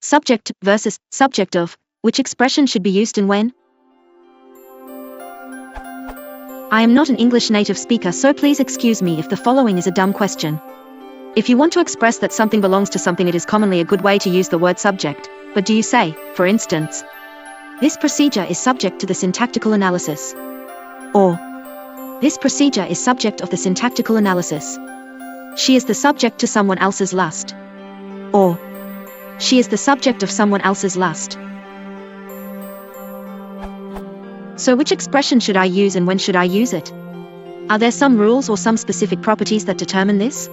Subject versus subject of. Which expression should be used and when? I am not an English native speaker, so please excuse me if the following is a dumb question. If you want to express that something belongs to something, it is commonly a good way to use the word subject. But do you say, for instance, this procedure is subject to the syntactical analysis? Or, this procedure is subject of the syntactical analysis. She is the subject to someone else's lust. Or, she is the subject of someone else's lust. So which expression should I use and when should I use it? Are there some rules or some specific properties that determine this?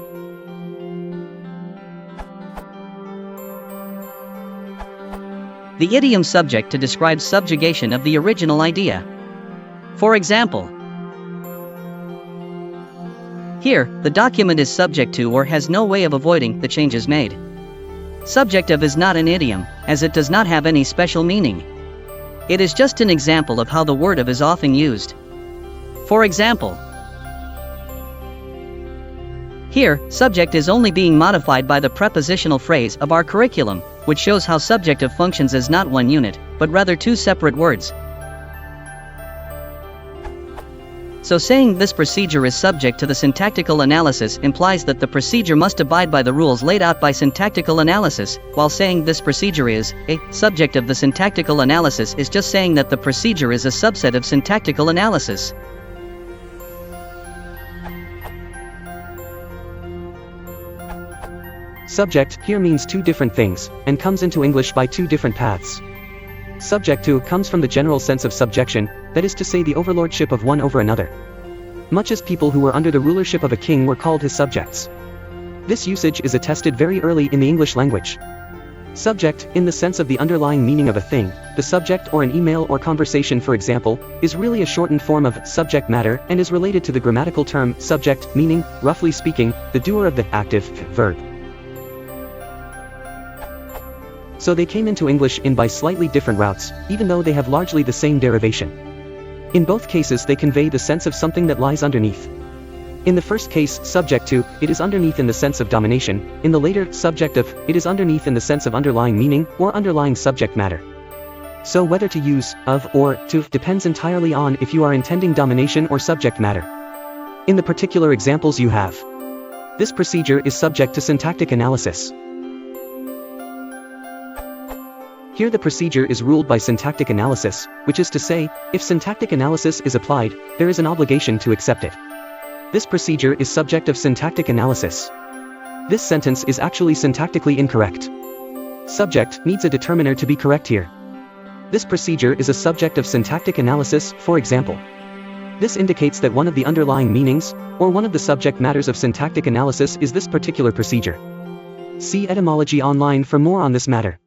The idiom subject to describe subjugation of the original idea. For example, here, the document is subject to or has no way of avoiding the changes made. Subject of is not an idiom, as it does not have any special meaning. It is just an example of how the word of is often used. For example, here, subject is only being modified by the prepositional phrase of our curriculum, which shows how subjective functions as not one unit, but rather two separate words. So saying this procedure is subject to the syntactical analysis implies that the procedure must abide by the rules laid out by syntactical analysis, while saying this procedure is a subject of the syntactical analysis is just saying that the procedure is a subset of syntactical analysis. Subject here means two different things, and comes into English by two different paths. Subject to comes from the general sense of subjection, that is to say the overlordship of one over another. Much as people who were under the rulership of a king were called his subjects. This usage is attested very early in the English language. Subject, in the sense of the underlying meaning of a thing, the subject or an email or conversation for example, is really a shortened form of subject matter and is related to the grammatical term subject, meaning, roughly speaking, the doer of the active verb. So they came into English in by slightly different routes, even though they have largely the same derivation. In both cases they convey the sense of something that lies underneath. In the first case, subject to, it is underneath in the sense of domination, in the later, subject of, it is underneath in the sense of underlying meaning, or underlying subject matter. So whether to use, of, or, to, depends entirely on if you are intending domination or subject matter. In the particular examples you have, this procedure is subject to syntactic analysis. Here the procedure is ruled by syntactic analysis, which is to say, if syntactic analysis is applied, there is an obligation to accept it. This procedure is subject of syntactic analysis. This sentence is actually syntactically incorrect. Subject needs a determiner to be correct here. This procedure is a subject of syntactic analysis, for example. This indicates that one of the underlying meanings, or one of the subject matters of syntactic analysis is this particular procedure. See etymology online for more on this matter.